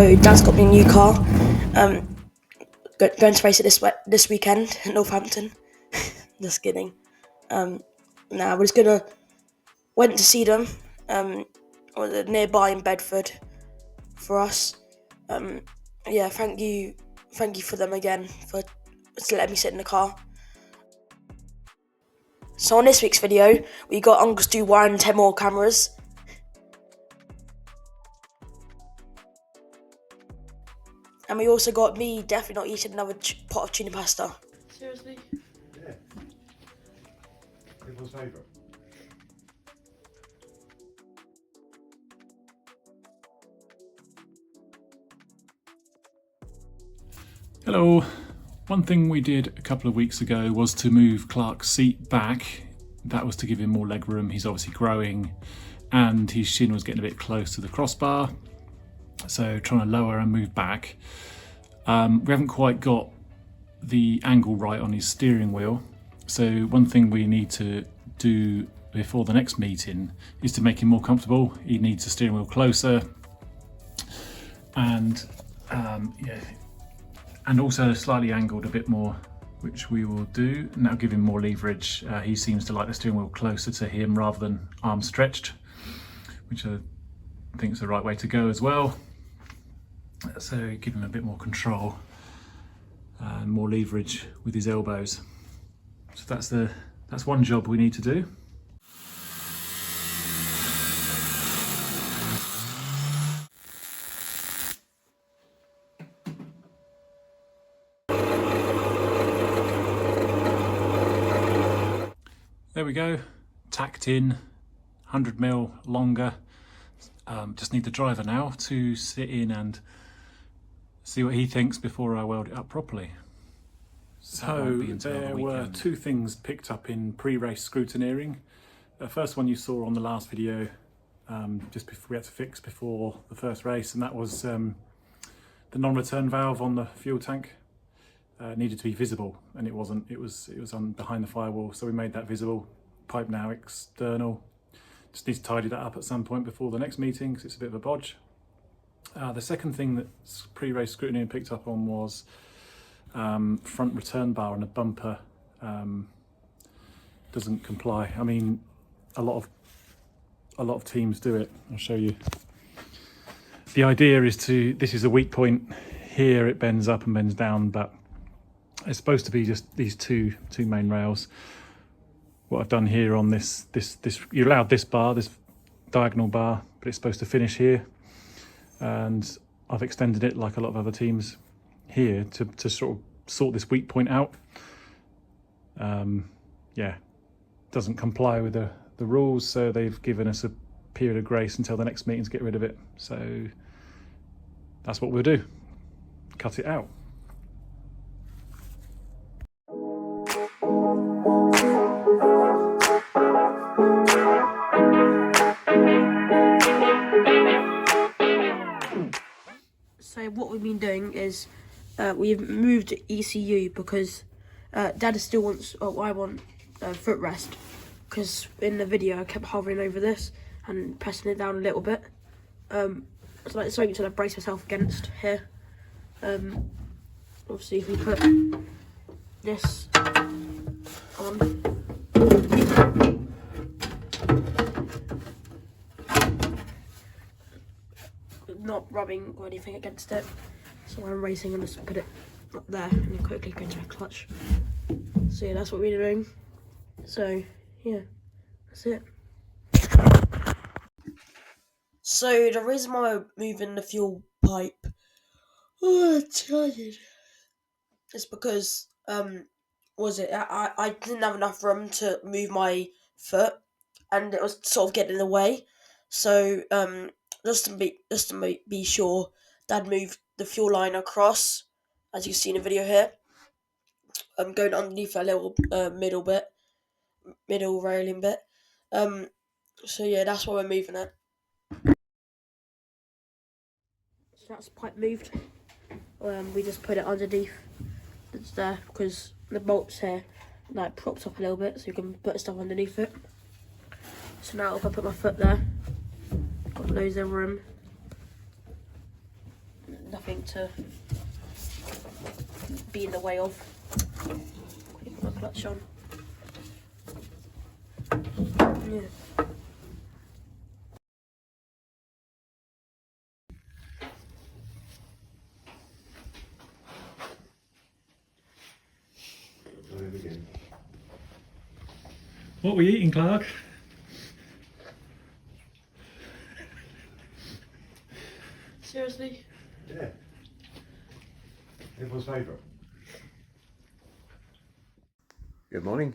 So Dad's got me a new car. Going to race it this weekend in Northampton. Just kidding. We're just went to see them. Nearby in Bedford for us. Thank you for them again for letting me sit in the car. So on this week's video, we got Uncle Stu wiring 10 more cameras. And we also got me definitely not eating another pot of tuna pasta. Seriously? Yeah. Everyone's favourite. Hello. One thing we did a couple of weeks ago was to move Clark's seat back. That was to give him more leg room. He's obviously growing and his shin was getting a bit close to the crossbar. So trying to lower and move back. We haven't quite got the angle right on his steering wheel. So one thing we need to do before the next meeting is to make him more comfortable. He needs the steering wheel closer and and also slightly angled a bit more, which we will do, and that'll give him more leverage. He seems to like the steering wheel closer to him rather than arms stretched, which I think is the right way to go as well. So give him a bit more control and more leverage with his elbows. So that's one job we need to do. There we go, tacked in, 100mm longer. Just need the driver now to sit in and see what he thinks before I weld it up properly. So there were two things picked up in pre-race scrutineering. The first one you saw on the last video, just before we had to fix before the first race, and that was the non-return valve on the fuel tank. Needed to be visible, and it wasn't. It was on behind the firewall, so we made that visible. Pipe now external. Just need to tidy that up at some point before the next meeting because it's a bit of a bodge. The second thing that pre-race scrutiny picked up on was front return bar on a bumper doesn't comply. I mean, a lot of teams do it. I'll show you. The idea is this is a weak point here. It bends up and bends down, but it's supposed to be just these two main rails. What I've done here on this, you're allowed this bar, this diagonal bar, but it's supposed to finish here. And I've extended it like a lot of other teams here to sort of sort this weak point out. Doesn't comply with the rules, so they've given us a period of grace until the next meeting to get rid of it. So that's what we'll do, cut it out. So what we've been doing is we've moved ECU because Dad still wants, I want footrest, because in the video I kept hovering over this and pressing it down a little bit. It's like something to brace myself against here. Obviously if we put this on, not rubbing or anything against it. So when I'm racing, I'm just put it up there and then quickly go to a clutch. So yeah, that's what we're doing. So yeah, that's it. So the reason why we're moving the fuel pipe, I'm tired, is because I didn't have enough room to move my foot, and it was sort of getting in the way. So just to be sure, Dad moved the fuel line across, as you can see in the video here. I'm going underneath that little middle railing bit. So yeah, that's why we're moving it. So that's pipe moved. We just put it underneath. It's there because the bolts here like propped up a little bit, so you can put stuff underneath it. So now if I put my foot there, got loads of room. nothing to be in the way of. Quickly put my clutch on. Yeah. What were you eating, Clark? Seriously? Yeah. Everyone's favourite. Good morning.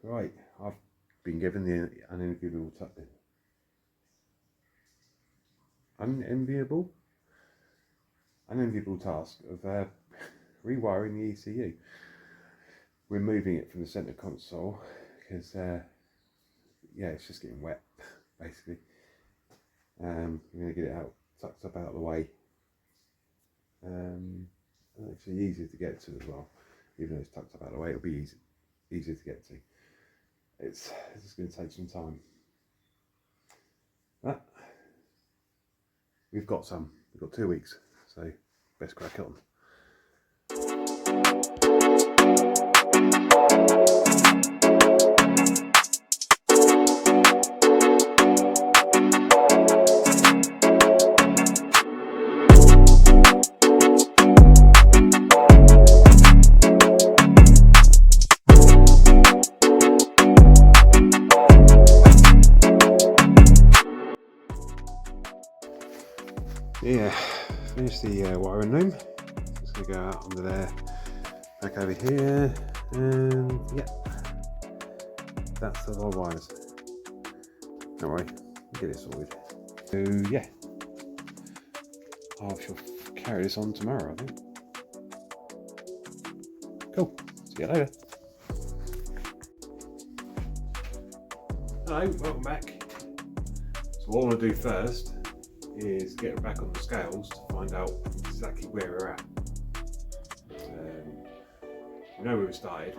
Right, I've been given the unenviable task of rewiring the ECU. Removing it from the centre console because yeah, it's just getting wet basically. I'm going to get it out, tucked up out of the way. Actually easier to get to as well. Even though it's tucked up out of the way, it'll be easier to get to. It's just going to take some time. But we've got 2 weeks, so best crack on. Yeah, finished the wiring room. Just going to go out under there, back over here, and yeah, that's the whole wires. Don't worry, we'll get it sorted. So yeah, I shall carry this on tomorrow, I think. Cool, see you later. Hello, welcome back. So what I want to do first is get her back on the scales to find out exactly where we're at. We know where we started.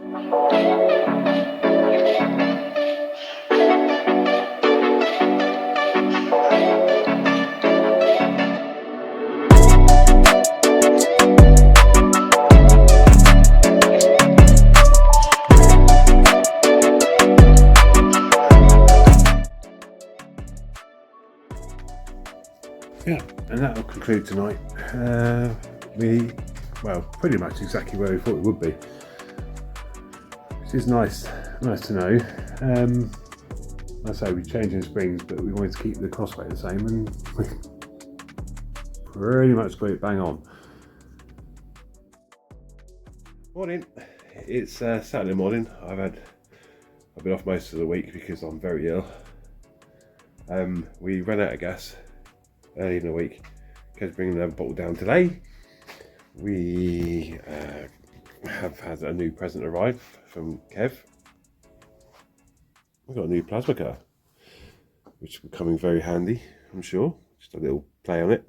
Yeah, and that will conclude tonight. Well, pretty much exactly where we thought it would be, which is nice to know. I say we're changing springs, but we wanted to keep the crossway the same, and we pretty much got it bang on. Morning. It's Saturday morning. I've been off most of the week because I'm very ill. We ran out of gas early in the week. Kev's bringing the bottle down today. We have had a new present arrive from Kev. We've got a new plasma car, which will come in very handy, I'm sure. Just a little play on it.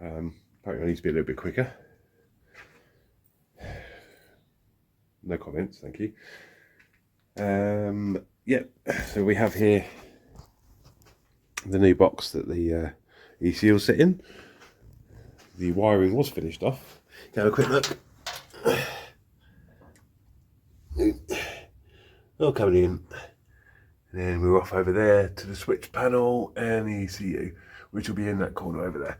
Apparently it needs to be a little bit quicker. No comments, thank you. Yeah, so we have here the new box that the ECU will sit in. The wiring was finished off. Have a quick look. All coming in. And then we're off over there to the switch panel and the ECU, which will be in that corner over there.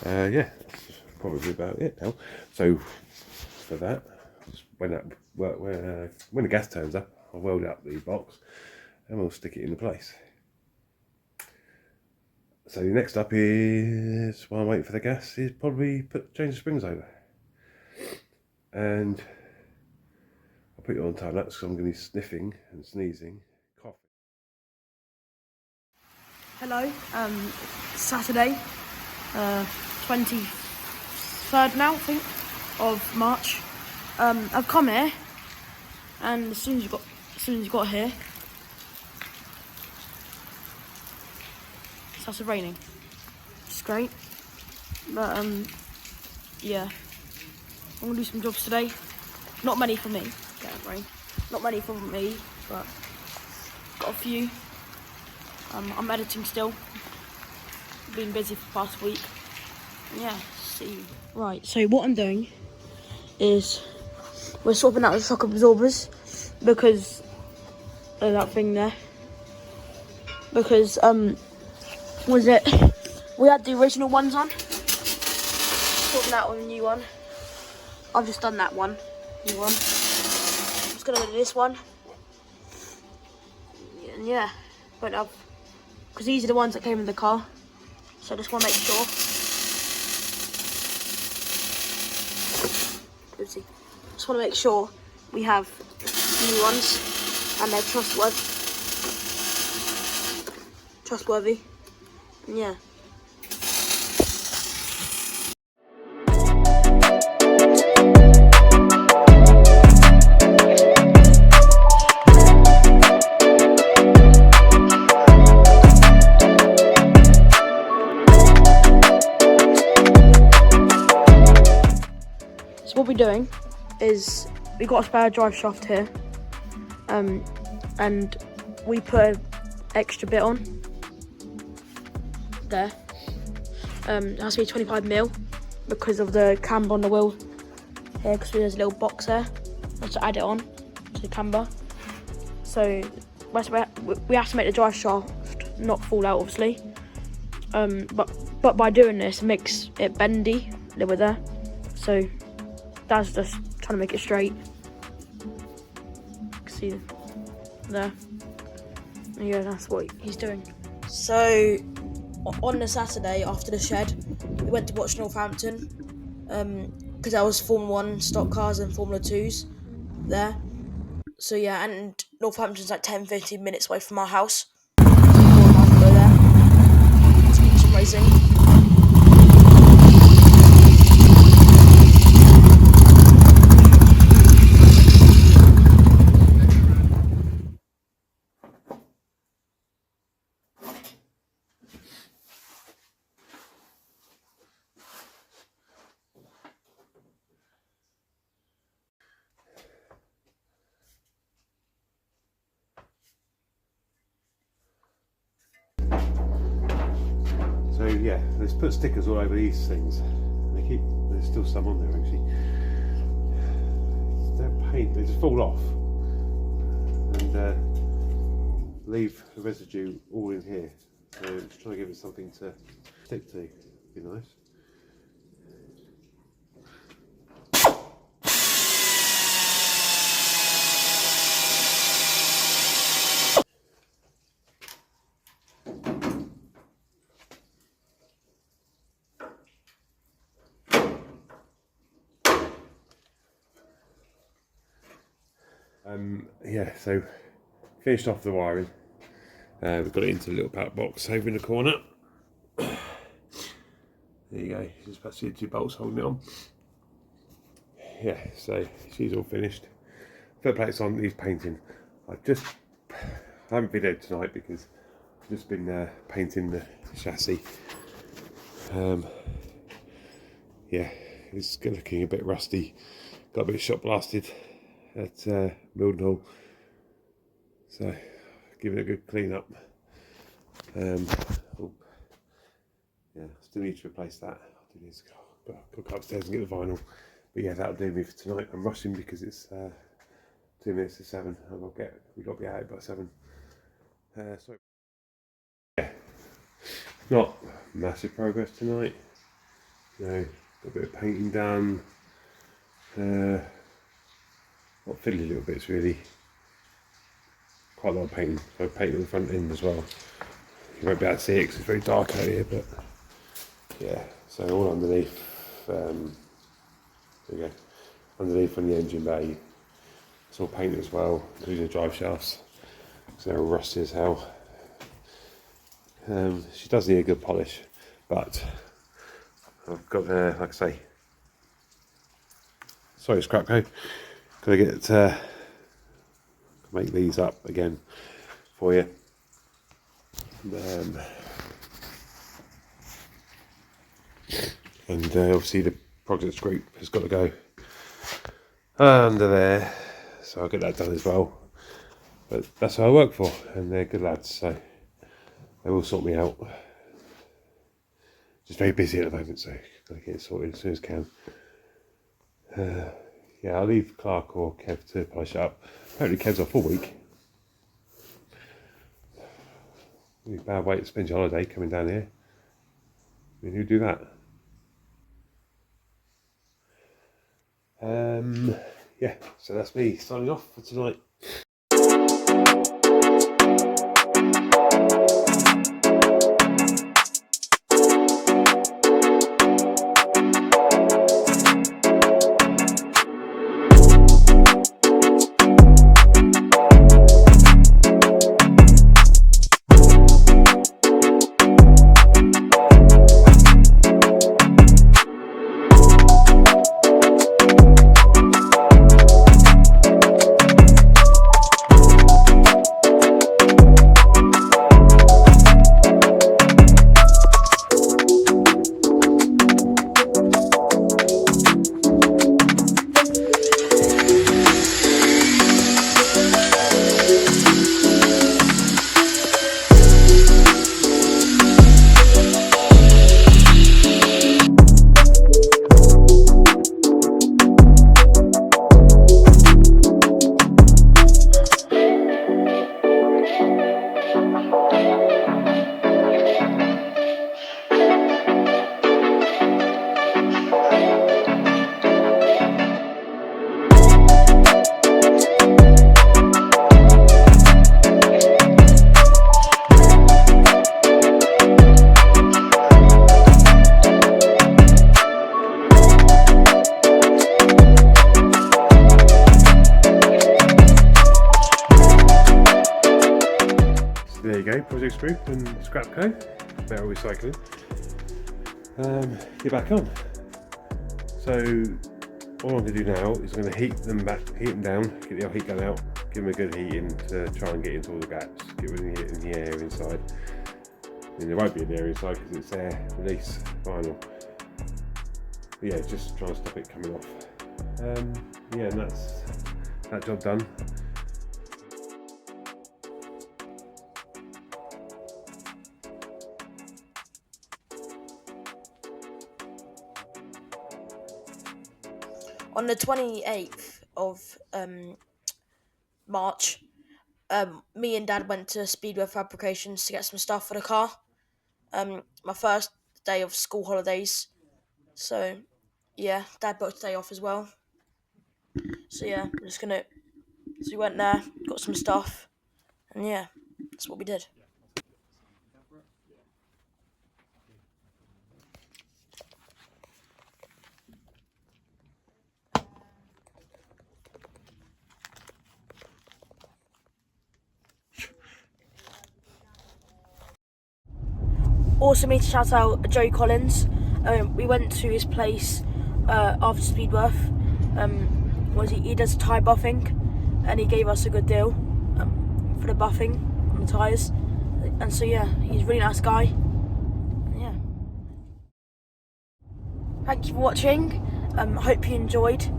Yeah, that's probably about it now. So for that, when the gas turns up, I'll weld up the box and we'll stick it into place. So next up is, while I'm waiting for the gas, is probably change the springs over. And I'll put you on time lapse because I'm going to be sniffing and sneezing, coughing. Hello, Saturday, 23rd now, I think, of March. I've come here, and as soon as you got here, it started raining. It's great, but yeah, I'm gonna do some jobs today. Not many for me, rain. Not many for me, but got a few. I'm editing still. been busy for the past week. Yeah, see. Right, so what I'm doing is we're swapping out the shock absorbers because of that thing there. Because was it? We had the original ones on. Swapping out with a new one. I've just done that one, new one. I'm just gonna do this one. And yeah, but because these are the ones that came in the car, so I just want to make sure. Oopsie. Just want to make sure we have new ones and they're trustworthy. And yeah. So what we're doing is we got a spare drive shaft here, and we put an extra bit on there. It has to be 25mm because of the camber on the wheel here, because there's a little box there. Let's add it on to the camber. So we have to make the drive shaft not fall out, obviously. But by doing this, it makes it bendy a little bit there. So Dad's just trying to make it straight. You can see there. And yeah, that's what he's doing. So on the Saturday after the shed, we went to watch Northampton because there was Formula 1 stock cars and Formula 2s there. So yeah, and Northampton's like 10-15 minutes away from our house. So we thought I'd go there to do some racing. So yeah, let's put stickers all over these things. There's still some on there actually. Don't paint, they just fall off. And leave the residue all in here. So just trying to give it something to stick to. Be nice. Yeah, so finished off the wiring. We've got it into a little back box over in the corner. There you go, just about to see the 2 bolts holding it on. Yeah, so she's all finished. Third plate's on, he's painting. I haven't videoed tonight because I've just been painting the chassis. Yeah, it's looking a bit rusty. Got a bit shot blasted at Mildenhall. So give it a good clean up. Yeah, still need to replace that. I'll do this. I'll go upstairs and get the vinyl. But yeah, that'll do me for tonight. I'm rushing because it's 2 minutes to 7. We've got to be out by 7. So yeah, not massive progress tonight. You know, got a bit of painting done. Not fiddly little bits really. Quite a lot of painting. So painting on the front end as well. You won't be able to see it because it's very dark out here, but yeah. So all underneath. There you go. Underneath on the engine bay, it's all painted as well, including the drive shafts. So they're all rusty as hell. She does need a good polish, but I've got like I say. Sorry, scrap code. Got to get make these up again for you. And obviously the project group has got to go under there, so I'll get that done as well. But that's who I work for, and they're good lads, so they will sort me out. just very busy at the moment, so gotta get it sorted as soon as I can. Yeah, I'll leave Clark or Kev to polish it up. Apparently Kev's off all week. Really bad way to spend your holiday coming down here. I mean, who'd do that? Yeah, so that's me signing off for tonight. There you go, Project Screw and Scrapco, metal recycling. Get back on. So all I'm going to do now is I'm going to heat them down, get the old heat gun out, give them a good heating to try and get into all the gaps, get rid of the air inside. I mean, there won't be any air inside because it's air release vinyl. But yeah, just try and stop it coming off. Yeah, and that's that job done. On the 28th of March, me and Dad went to Speedway Fabrications to get some stuff for the car. My first day of school holidays. So, yeah, Dad booked a day off as well. So, yeah, so we went there, got some stuff, and yeah, that's what we did. Also, need to shout out Joe Collins. We went to his place after Speedworth. He does tyre buffing, and he gave us a good deal for the buffing on the tyres. And so yeah, he's a really nice guy. Yeah. Thank you for watching. Hope you enjoyed.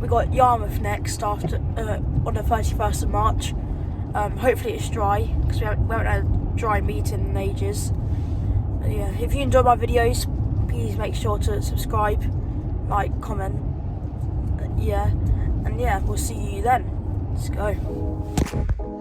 We got Yarmouth next after on the 31st of March. Hopefully it's dry because we haven't had a dry meeting in ages. But yeah, if you enjoy my videos, please make sure to subscribe, like, comment. Yeah, and yeah, we'll see you then. Let's go.